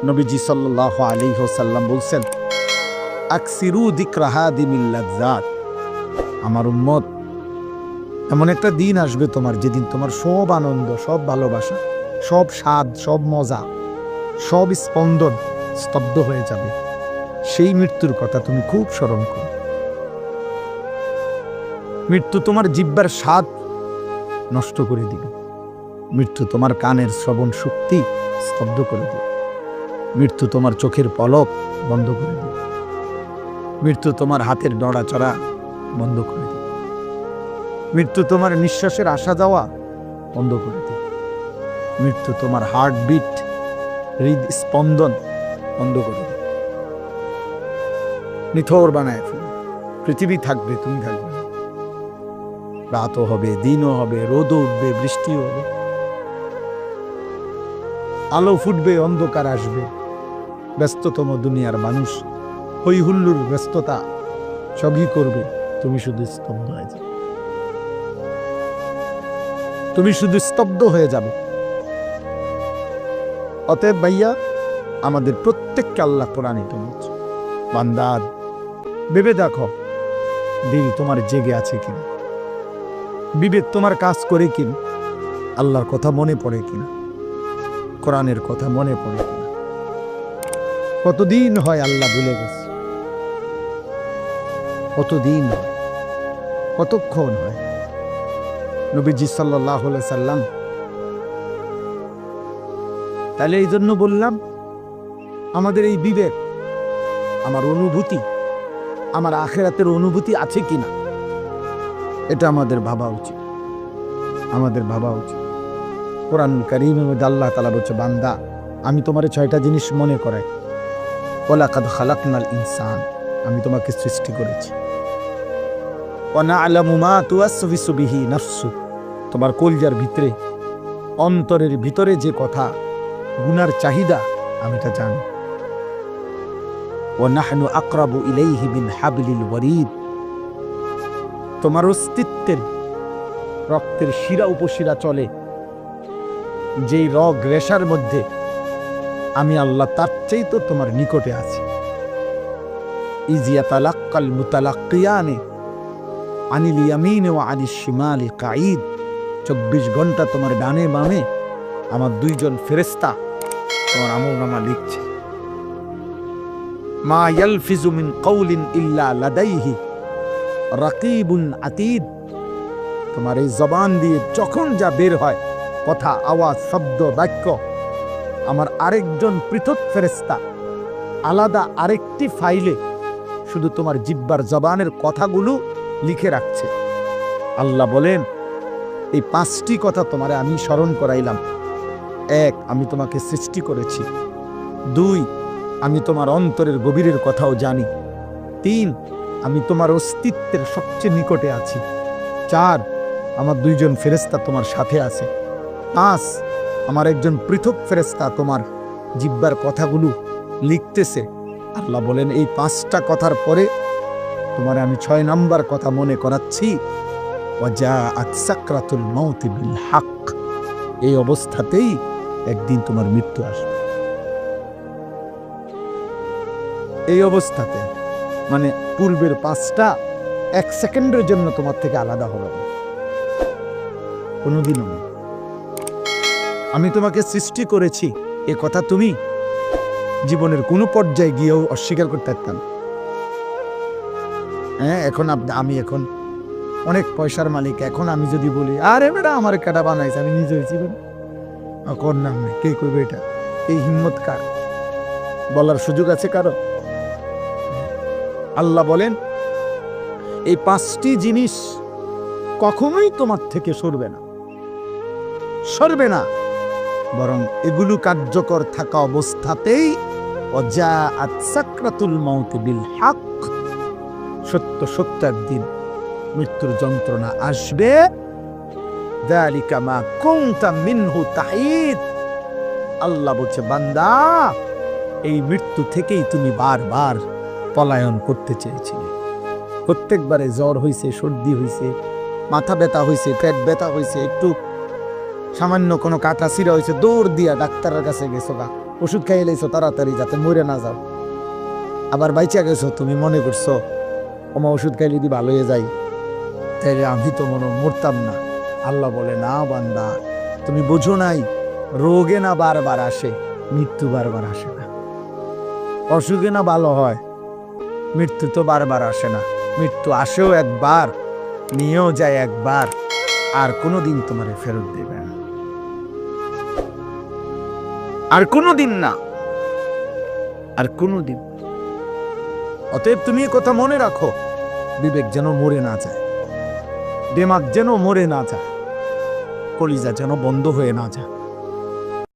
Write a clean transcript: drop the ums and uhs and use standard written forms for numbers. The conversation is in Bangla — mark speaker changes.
Speaker 1: নবীজি সাল্লাল্লাহু আলাইহি ওয়াসাল্লাম বলছেন, আকসিরু যিকরা হাদিমিল লাযযাত। আমার উম্মত, এমন একটা দিন আসবে তোমার, যেদিন তোমার সব আনন্দ, সব ভালোবাসা, সব স্বাদ, সব মজা, সব স্পন্দন স্তব্ধ হয়ে যাবে। সেই মৃত্যুর কথা তুমি খুব স্মরণ করো। মৃত্যু তোমার জিহ্বার স্বাদ নষ্ট করে দিবে। মৃত্যু তোমার কানের শ্রবণ শক্তি স্তব্ধ করে দিবে। মৃত্যু তোমার চোখের পলক বন্ধ করে দিবে। মৃত্যু তোমার হাতের নড়াচড়া বন্ধ করে দিবে। মৃত্যু তোমার নিঃশ্বাসের আসা যাওয়া বন্ধ করে দিবে। মৃত্যু তোমার হার্টবিট, হৃদস্পন্দন বন্ধ করে দিবে। নিথর বানায় ফেলবে। পৃথিবী থাকবে, তুমি থাকবে না। রাতও হবে, দিনও হবে, রোদও উঠবে, বৃষ্টিও হবে, আলো ফুটবে, অন্ধকার আসবে। ব্যস্ততম দুনিয়ার মানুষ হই হুল্লুর ব্যস্ততা সবই করবে, তুমি শুধু স্তব্ধ হয়ে যাবে। তুমি শুধু স্তব্ধ হয়ে যাবে। অতএব ভাইয়া, আমাদের প্রত্যেককে আল্লাহ কোরআনে বলছে, বান্দা ভেবে দেখো, দিল তোমার জেগে আছে কিনা, বিবেক তোমার কাজ করে কিনা, আল্লাহর কথা মনে পড়ে কিনা, কোরআনের কথা মনে পড়ে কিনা। কতদিন হয় আল্লাহ ভুলে গেছে, কতদিন হয়, কতক্ষণ হয়। নবীজি সাল্লাল্লাহু আলাইহি সাল্লাম, তাহলে এই জন্য বললাম, আমাদের এই বিবেক, আমার অনুভূতি, আমার আখিরাতের অনুভূতি আছে কিনা, এটা আমাদের ভাবা উচিত, আমাদের ভাবা উচিত। কোরআনুল কারীমের মধ্যে আল্লাহ তাআলা বলছে, বান্দা আমি তোমারে 6টা জিনিস মনে করাই। ওয়ালাকাদ খালাকনাল ইনসান, আমি তোমাকে সৃষ্টি করেছি। ওয়া না'লামু মা তুওয়াসওয়িসু বিহি নাফসু, তোমার কলজার ভিতরে, অন্তরের ভিতরে যে কথা, গুনার চাহিদা, আমি তা জানি। ওয়া নাহনু আকরাবু ইলাইহি মিন হাবলিল ওয়ারিদ, তোমার অস্তিত্বের রক্তের শিরা উপশিরা চলে যেই রগ রেশার মধ্যে, আমি আল্লাহ তার চেয়ে তো তোমার নিকটে আছি। ইয ইয়াতালাক্কাল মুতালাক্কিয়ানি আনিল ইয়ামিনি ওয়া আনিশ শিমালি কাঈদ, 24 ঘন্টা তোমার ডানে বামে আমার 2জন ফেরেশতা তোমার আমলনামা লিখছে। মা ইয়ালফিজু মিন কাওলিন ইল্লা লাদাইহি রাকিবুন আতীদ, তোমার এই জবান দিয়ে যখন যা বের হয়, কথা, আওয়াজ, শব্দ, বাক্য, আমার আরেকজন পৃথক ফেরেশতা আলাদা আরেকটি ফাইলে শুধু তোমার জিহ্বার জবানের কথাগুলো লিখে রাখছে। আল্লাহ বলেন, এই 5টি কথা তোমারে আমি স্মরণ করাইলাম। 1, আমি তোমাকে সৃষ্টি করেছি। 2, আমি তোমার অন্তরের গভীরের কথাও জানি। 3, আমি তোমার অস্তিত্বের সবচেয়ে নিকটে আছি। 4, আমার 2জন ফেরেশতা তোমার সাথে আছে। 5, আমার একজন পৃথক ফেরেশতা তোমার জিহ্বার কথাগুলো লিখতেছে। আল্লাহ বলেন, এই 5টা কথার পরে তোমার আমি 6 নাম্বার কথা মনে করাচ্ছি, ওয়াজাআত সাকরাতুল মাউতি বিল হক, এই অবস্থাতেই একদিন তোমার মৃত্যু আসবে। এই অবস্থাতে, মানে পূর্বের 5টা 1 সেকেন্ডের জন্য তোমার থেকে আলাদা হলো না, কোনোদিনও না। আমি তোমাকে সৃষ্টি করেছি, এ কথা তুমি জীবনের কোনো পর্যায়ে গিয়েও অস্বীকার করতে পারতাম। হ্যাঁ, এখন আমি এখন অনেক পয়সার মালিক, এখন আমি যদি বলি, আরে বেটা আমার কাটা বানাইছে, আমি নিজে হয়েছি, কর নাম নেই, কে করবে এটা? এই হিম্মত কার? বলার সুযোগ আছে কারো? আল্লাহ বলেন, এই 5টি জিনিস কখনোই তোমার থেকে সরবে না, সরবে না, বরং এগুলো কার্যকর থাকা অবস্থাতেই ওয়াজাআত সাকরাতুল মাউতি বিল হক, সত্য সত্য একদিন মৃত্যুর যন্ত্রণা আসবে। যালিকা মা কুনতা মিনহু তাহিদ, আল্লাহ বলছে, বান্দা এই মৃত্যু থেকেই তুমি বারবার পলায়ন করতে চেয়েছিলে। প্রত্যেকবারে জ্বর হয়েছে, সর্দি হয়েছে, মাথা ব্যথা হয়েছে, পেট ব্যথা হয়েছে, একটু সামান্য কোনো কাটা ছিঁড়া হয়েছে, দৌড় দিয়া ডাক্তারের কাছে গেছো গা, ওষুধ খাইয়ে লাইছো তাড়াতাড়ি যাতে মরে না যাও, আবার বাইচা গেছো, তুমি মনে করছো ওমা ওষুধ খাইলে যদি ভালো হয়ে যাই, তাইলে আমি তো মরতাম না। আল্লাহ বলে, না বান্দা, তুমি বোঝো নাই, রোগে না বারবার আসে, মৃত্যু বারবার আসে না। অসুখে না ভালো হয়, মৃত্যু তো বারবার আসে না। মৃত্যু আসেও একবার, নিয়েও যায় একবার, আর কোনোদিন তোমারে ফেরত দেবে না, আর কোনোদিন না, আর কোনোদিন। অতএব তুমি এ কথা মনে রাখো, বিবেক যেন মরে না যায়, দিমাগ যেন মরে না যায়, কলিজা যেন বন্ধ হয়ে না যায়।